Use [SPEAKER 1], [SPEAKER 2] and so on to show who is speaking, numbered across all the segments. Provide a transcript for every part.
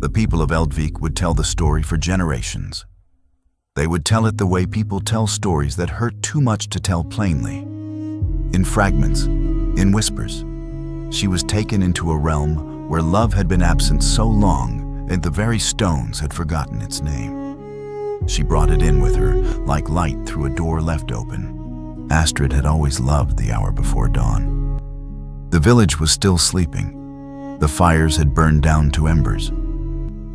[SPEAKER 1] The people of Eldvik would tell the story for generations. They would tell it the way people tell stories that hurt too much to tell plainly. In fragments, in whispers. She was taken into a realm where love had been absent so long and the very stones had forgotten its name. She brought it in with her, like light through a door left open. Astrid had always loved the hour before dawn. The village was still sleeping. The fires had burned down to embers.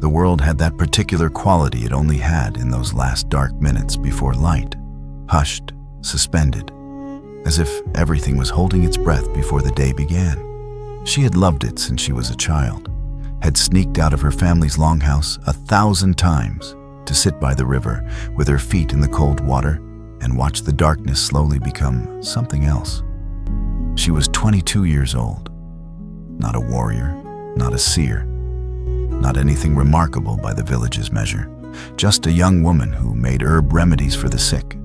[SPEAKER 1] The world had that particular quality it only had in those last dark minutes before light, hushed, suspended, as if everything was holding its breath before the day began. She had loved it since she was a child, had sneaked out of her family's longhouse 1,000 times to sit by the river with her feet in the cold water and watch the darkness slowly become something else. She was 22 years old, not a warrior, not a seer, not anything remarkable by the village's measure, just a young woman who made herb remedies for the sick,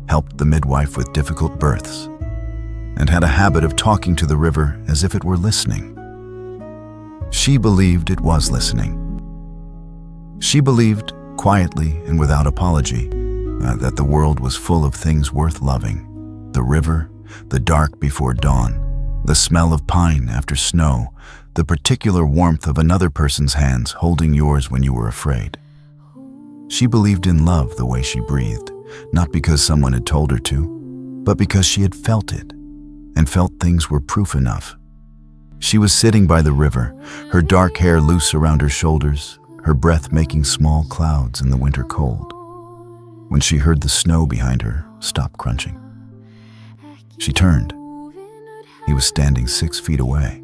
[SPEAKER 1] helped the midwife with difficult births, and had a habit of talking to the river as if it were listening. She believed it was listening. She believed, quietly and without apology, that the world was full of things worth loving. The river, the dark before dawn, the smell of pine after snow, the particular warmth of another person's hands holding yours when you were afraid. She believed in love the way she breathed, not because someone had told her to, but because she had felt it, and felt things were proof enough. She was sitting by the river, her dark hair loose around her shoulders, her breath making small clouds in the winter cold, when she heard the snow behind her stop crunching. She turned. He was standing 6 feet away,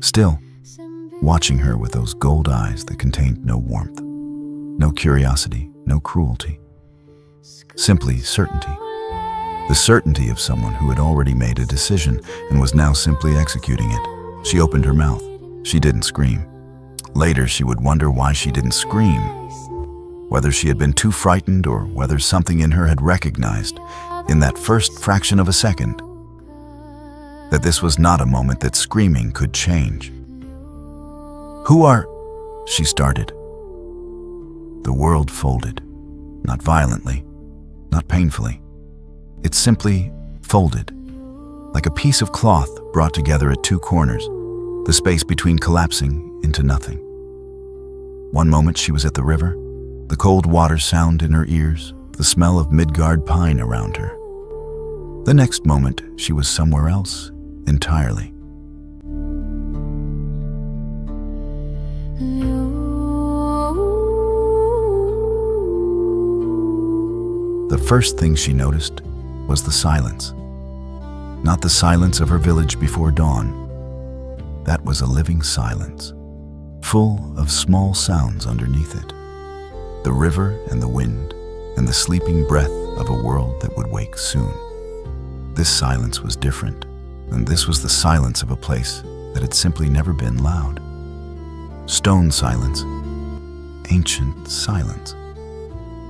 [SPEAKER 1] still watching her with those gold eyes that contained no warmth, no curiosity, no cruelty, simply certainty. The certainty of someone who had already made a decision and was now simply executing it. She opened her mouth. She didn't scream. Later, she would wonder why she didn't scream, whether she had been too frightened or whether something in her had recognized, in that first fraction of a second, that this was not a moment that screaming could change. "Who are—" she started. The world folded, not violently, not painfully. It simply folded, like a piece of cloth brought together at two corners, the space between collapsing into nothing. One moment she was at the river, the cold water sound in her ears, the smell of Midgard pine around her. The next moment she was somewhere else entirely. The first thing she noticed was the silence. Not the silence of her village before dawn. That was a living silence, full of small sounds underneath it. The river and the wind and the sleeping breath of a world that would wake soon. This silence was different, and this was the silence of a place that had simply never been loud. Stone silence, ancient silence.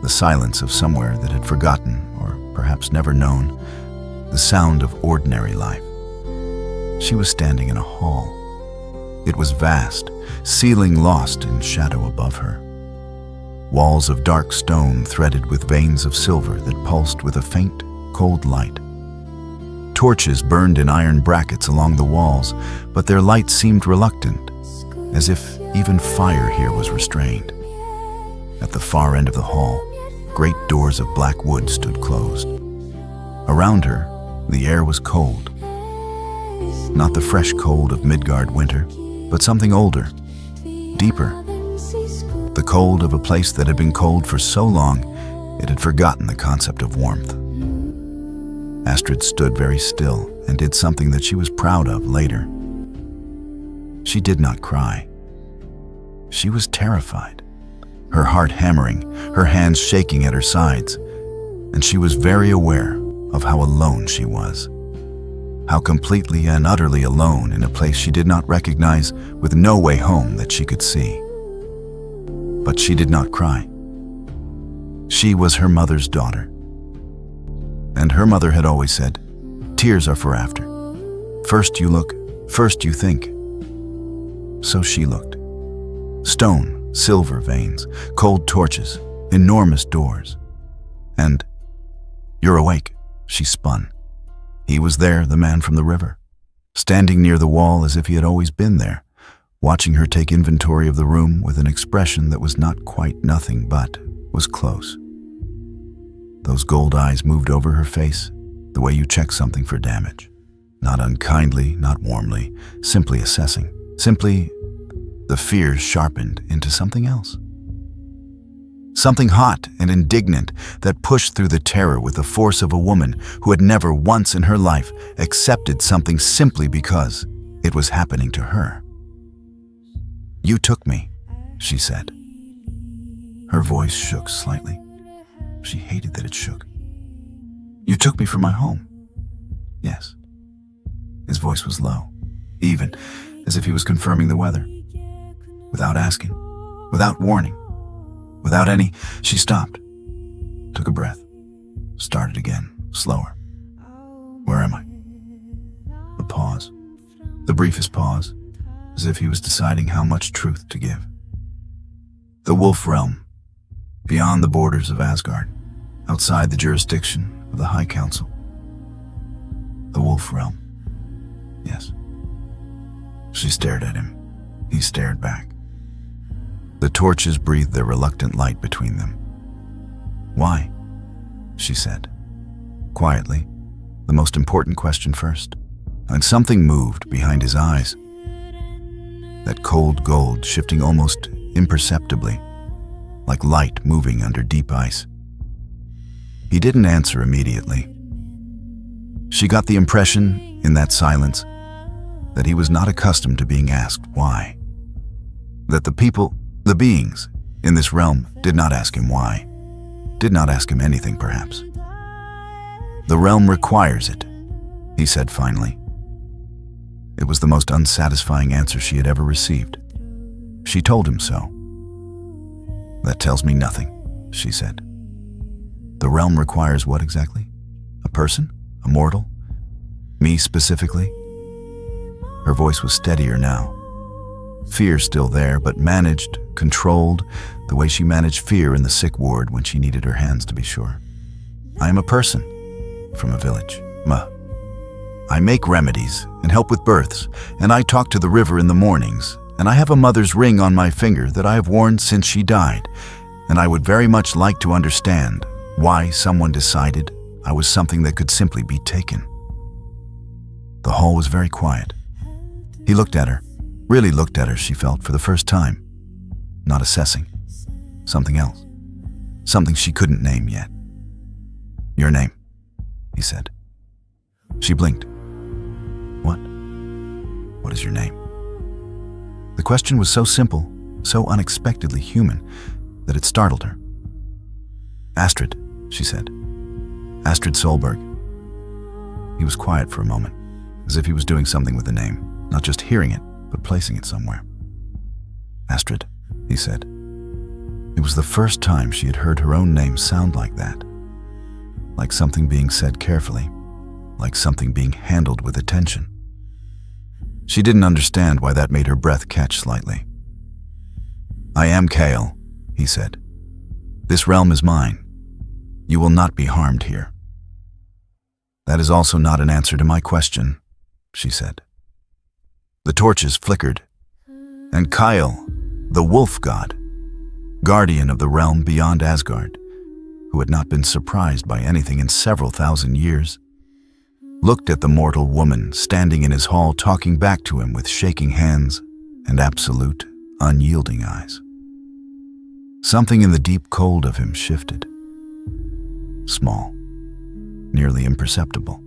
[SPEAKER 1] The silence of somewhere that had forgotten, or perhaps never known, the sound of ordinary life. She was standing in a hall. It was vast, ceiling lost in shadow above her. Walls of dark stone threaded with veins of silver that pulsed with a faint, cold light. Torches burned in iron brackets along the walls, but their light seemed reluctant, as if even fire here was restrained. At the far end of the hall, great doors of black wood stood closed. Around her, the air was cold. Not the fresh cold of Midgard winter, but something older, deeper. The cold of a place that had been cold for so long, it had forgotten the concept of warmth. Astrid stood very still and did something that she was proud of later. She did not cry. She was terrified, her heart hammering, her hands shaking at her sides, and she was very aware of how alone she was. How completely and utterly alone in a place she did not recognize, with no way home that she could see. But she did not cry. She was her mother's daughter. And her mother had always said, "Tears are for after. First you look, first you think." So she looked. Stone, silver veins, cold torches, enormous doors. And, "You're awake," she spun. He was there, the man from the river, standing near the wall as if he had always been there, watching her take inventory of the room with an expression that was not quite nothing but was close. Those gold eyes moved over her face, the way you check something for damage. Not unkindly, not warmly, simply assessing. Simply, the fears sharpened into something else. Something hot and indignant that pushed through the terror with the force of a woman who had never once in her life accepted something simply because it was happening to her. "You took me," she said. Her voice shook slightly. She hated that it shook. "You took me from my home." "Yes." His voice was low, even, as if he was confirming the weather. Without asking, without warning, without any, she stopped, took a breath, started again, slower. "Where am I?" A pause, the briefest pause, as if he was deciding how much truth to give. "The Wolf Realm, beyond the borders of Asgard, outside the jurisdiction of the High Council." "The Wolf Realm." "Yes." She stared at him. He stared back. The torches breathed their reluctant light between them. "Why?" she said, quietly, the most important question first. And something moved behind his eyes. That cold gold shifting almost imperceptibly, like light moving under deep ice. He didn't answer immediately. She got the impression, in that silence, that he was not accustomed to being asked why. That the beings in this realm did not ask him why, did not ask him anything perhaps. "The realm requires it," he said finally. It was the most unsatisfying answer she had ever received. She told him so. "That tells me nothing," she said. "The realm requires what exactly? A person? A mortal? Me specifically?" Her voice was steadier now. Fear still there, but managed, controlled, the way she managed fear in the sick ward when she needed her hands to be sure. "I am a person from a village. I make remedies and help with births, and I talk to the river in the mornings, and I have a mother's ring on my finger that I have worn since she died, and I would very much like to understand why someone decided I was something that could simply be taken." The hall was very quiet. He looked at her, really looked at her, she felt, for the first time. Not assessing. Something else. Something she couldn't name yet. "Your name," he said. She blinked. "What? What is your name?" The question was so simple, so unexpectedly human, that it startled her. "Astrid," she said. "Astrid Solberg." He was quiet for a moment, as if he was doing something with the name, not just hearing it, but placing it somewhere. "Astrid," he said. It was the first time she had heard her own name sound like that. Like something being said carefully, like something being handled with attention. She didn't understand why that made her breath catch slightly. "I am Kale," he said. "This realm is mine. You will not be harmed here." "That is also not an answer to my question," she said. The torches flickered, and Kyle, the wolf god, guardian of the realm beyond Asgard, who had not been surprised by anything in several thousand years, looked at the mortal woman standing in his hall talking back to him with shaking hands and absolute, unyielding eyes. Something in the deep cold of him shifted. Small, nearly imperceptible.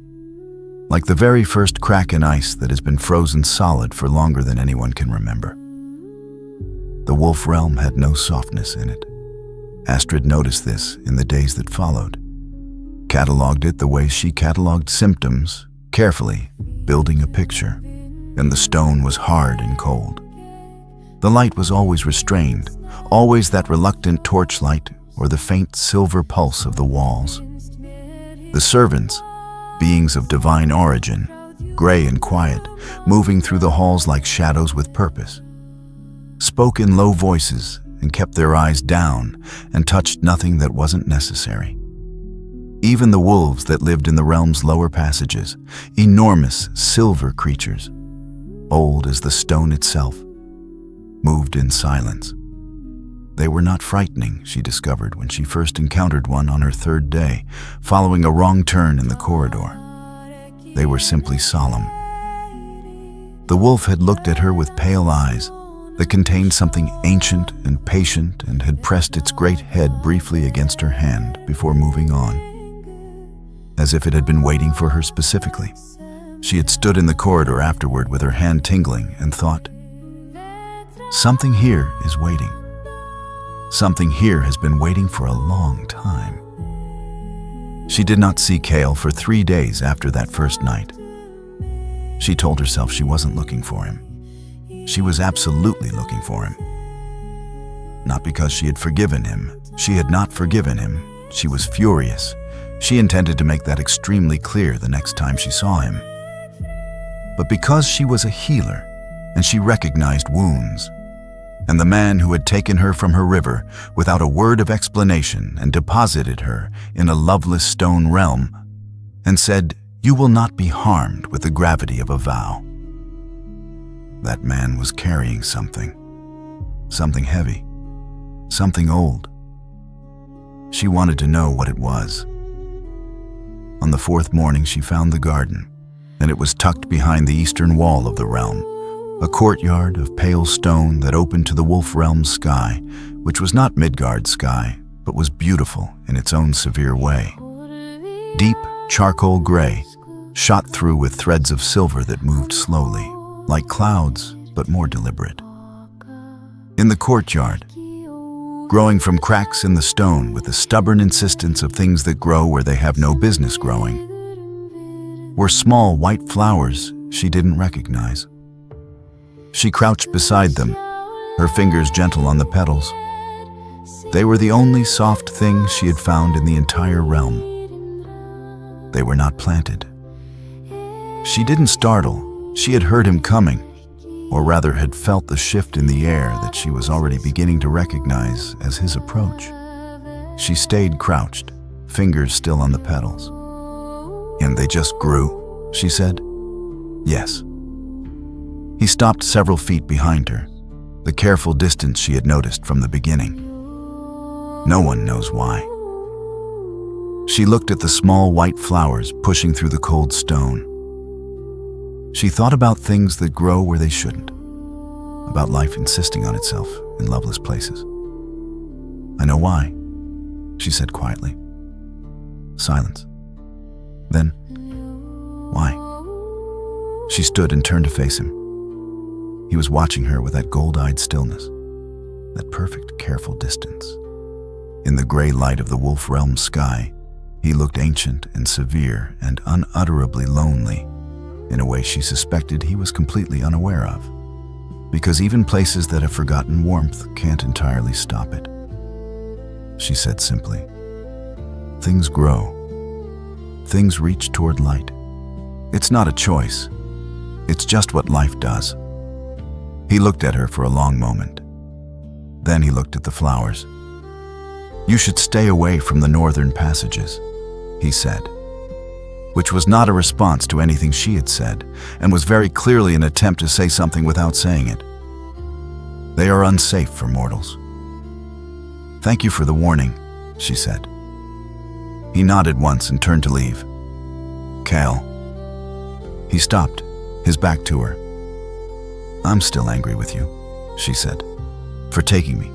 [SPEAKER 1] Like the very first crack in ice that has been frozen solid for longer than anyone can remember. The wolf realm had no softness in it. Astrid noticed this in the days that followed. Catalogued it the way she catalogued symptoms, carefully, building a picture. And the stone was hard and cold. The light was always restrained, always that reluctant torchlight or the faint silver pulse of the walls. The servants, beings of divine origin, gray and quiet, moving through the halls like shadows with purpose. spoke in low voices and kept their eyes down and touched nothing that wasn't necessary. Even the wolves that lived in the realm's lower passages, enormous silver creatures, old as the stone itself, moved in silence. They were not frightening, she discovered when she first encountered one on her third day, following a wrong turn in the corridor. They were simply solemn. The wolf had looked at her with pale eyes that contained something ancient and patient and had pressed its great head briefly against her hand before moving on, as if it had been waiting for her specifically. She had stood in the corridor afterward with her hand tingling and thought, "Something here is waiting. Something here has been waiting for a long time." She did not see Kale for 3 days after that first night. She told herself she wasn't looking for him. She was absolutely looking for him. Not because she had forgiven him. She had not forgiven him. She was furious. She intended to make that extremely clear the next time she saw him. But because she was a healer and she recognized wounds, and the man who had taken her from her river without a word of explanation and deposited her in a loveless stone realm and said, "You will not be harmed," with the gravity of a vow. That man was carrying something heavy, something old. She wanted to know what it was. On the 4th morning, she found the garden, and it was tucked behind the eastern wall of the realm, a courtyard of pale stone that opened to the wolf realm's sky, which was not Midgard's sky, but was beautiful in its own severe way. Deep charcoal gray, shot through with threads of silver that moved slowly, like clouds, but more deliberate. In the courtyard, growing from cracks in the stone with the stubborn insistence of things that grow where they have no business growing, were small white flowers she didn't recognize. She crouched beside them, her fingers gentle on the petals. They were the only soft thing she had found in the entire realm. They were not planted. She didn't startle. She had heard him coming, or rather had felt the shift in the air that she was already beginning to recognize as his approach. She stayed crouched, fingers still on the petals. "And they just grew," she said. "Yes." He stopped several feet behind her, the careful distance she had noticed from the beginning. No one knows why. She looked at the small white flowers pushing through the cold stone. She thought about things that grow where they shouldn't, about life insisting on itself in loveless places. "I know why," she said quietly. Silence. Then, "Why?" She stood and turned to face him. He was watching her with that gold-eyed stillness, that perfect, careful distance. In the gray light of the wolf realm sky, he looked ancient and severe and unutterably lonely, in a way she suspected he was completely unaware of, because even places that have forgotten warmth can't entirely stop it. She said simply, "Things grow. Things reach toward light. It's not a choice. It's just what life does." He looked at her for a long moment. Then he looked at the flowers. "You should stay away from the northern passages," he said, which was not a response to anything she had said, and was very clearly an attempt to say something without saying it. "They are unsafe for mortals." "Thank you for the warning," she said. He nodded once and turned to leave. "Kale." He stopped, his back to her. "I'm still angry with you," she said, "for taking me.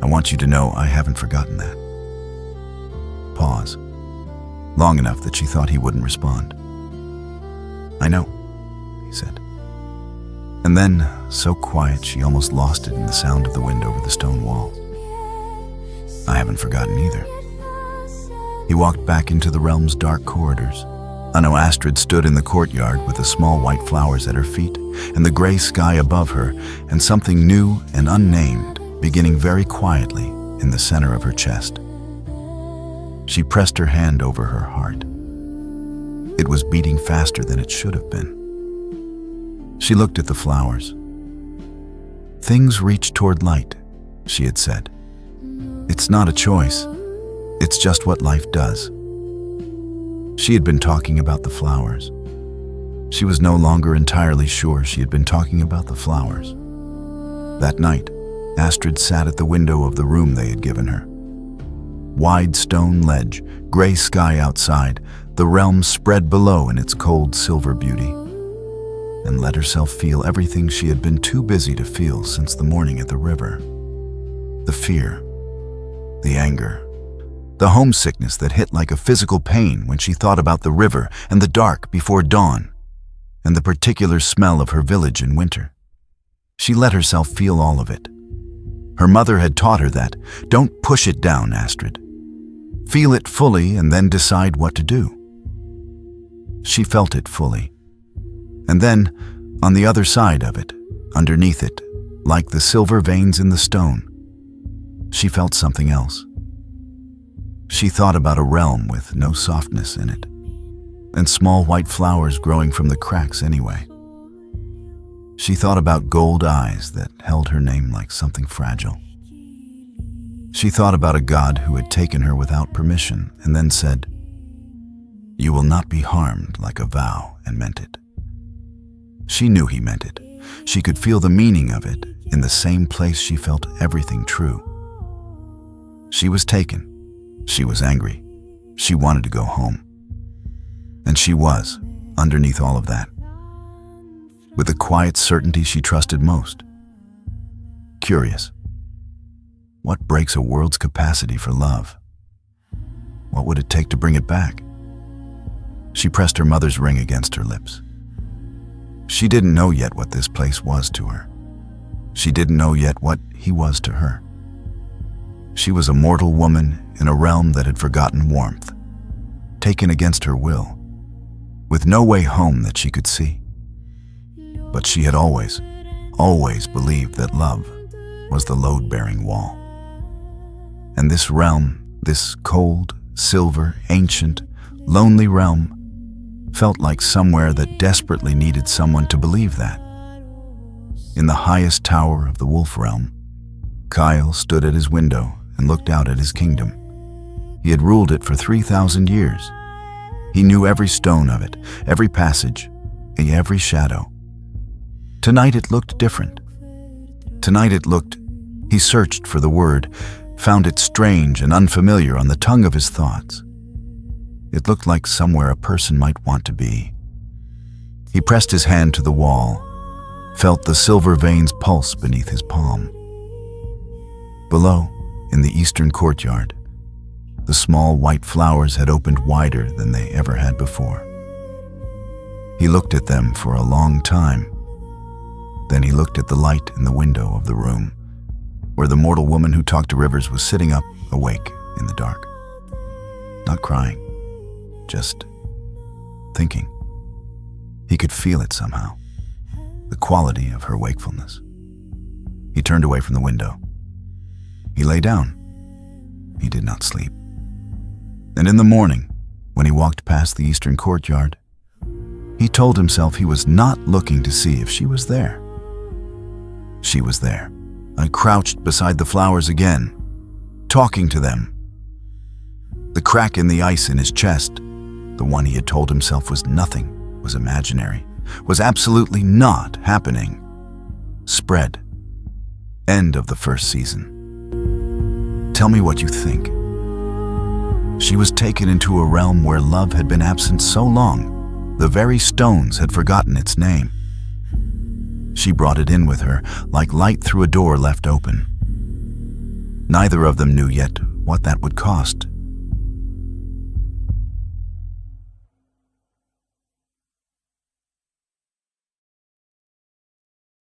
[SPEAKER 1] I want you to know I haven't forgotten that." Pause. Long enough that she thought he wouldn't respond. "I know," he said. And then, so quiet she almost lost it in the sound of the wind over the stone wall. "I haven't forgotten either." He walked back into the realm's dark corridors. Astrid stood in the courtyard with the small white flowers at her feet and the gray sky above her, and something new and unnamed beginning very quietly in the center of her chest. She pressed her hand over her heart. It was beating faster than it should have been. She looked at the flowers. Things reach toward light, she had said. It's not a choice. It's just what life does. She had been talking about the flowers. She was no longer entirely sure she had been talking about the flowers. That night, Astrid sat at the window of the room they had given her. Wide stone ledge, gray sky outside, the realm spread below in its cold silver beauty, and let herself feel everything she had been too busy to feel since the morning at the river. The fear, the anger, the homesickness that hit like a physical pain when she thought about the river and the dark before dawn, and the particular smell of her village in winter. She let herself feel all of it. Her mother had taught her that, don't push it down, Astrid. Feel it fully and then decide what to do. She felt it fully. And then, on the other side of it, underneath it, like the silver veins in the stone, she felt something else. She thought about a realm with no softness in it, and small white flowers growing from the cracks anyway. She thought about gold eyes that held her name like something fragile. She thought about a god who had taken her without permission and then said, "You will not be harmed," like a vow, and meant it. She knew he meant it. She could feel the meaning of it in the same place she felt everything true. She was taken. She was angry. She wanted to go home. And she was, underneath all of that, with the quiet certainty she trusted most. Curious. What breaks a world's capacity for love? What would it take to bring it back? She pressed her mother's ring against her lips. She didn't know yet what this place was to her. She didn't know yet what he was to her. She was a mortal woman in a realm that had forgotten warmth, taken against her will, with no way home that she could see. But she had always believed that love was the load-bearing wall. And this realm, this cold, silver, ancient, lonely realm, felt like somewhere that desperately needed someone to believe that. In the highest tower of the wolf realm, Kyle stood at his window and looked out at his kingdom. He had ruled it for 3,000 years. He knew every stone of it, every passage, every shadow. Tonight it looked different. Tonight it looked, he searched for the word, found it strange and unfamiliar on the tongue of his thoughts. It looked like somewhere a person might want to be. He pressed his hand to the wall, felt the silver veins pulse beneath his palm. Below, in the eastern courtyard, the small white flowers had opened wider than they ever had before. He looked at them for a long time. Then he looked at the light in the window of the room, where the mortal woman who talked to rivers was sitting up, awake in the dark. Not crying, just thinking. He could feel it somehow, the quality of her wakefulness. He turned away from the window. He lay down. He did not sleep. And in the morning, when he walked past the eastern courtyard, he told himself he was not looking to see if she was there. She was there. I crouched beside the flowers again, talking to them. The crack in the ice in his chest, the one he had told himself was nothing, was imaginary, was absolutely not happening, spread. End of the first season. Tell me what you think. She was taken into a realm where love had been absent so long, the very stones had forgotten its name. She brought it in with her, like light through a door left open. Neither of them knew yet what that would cost,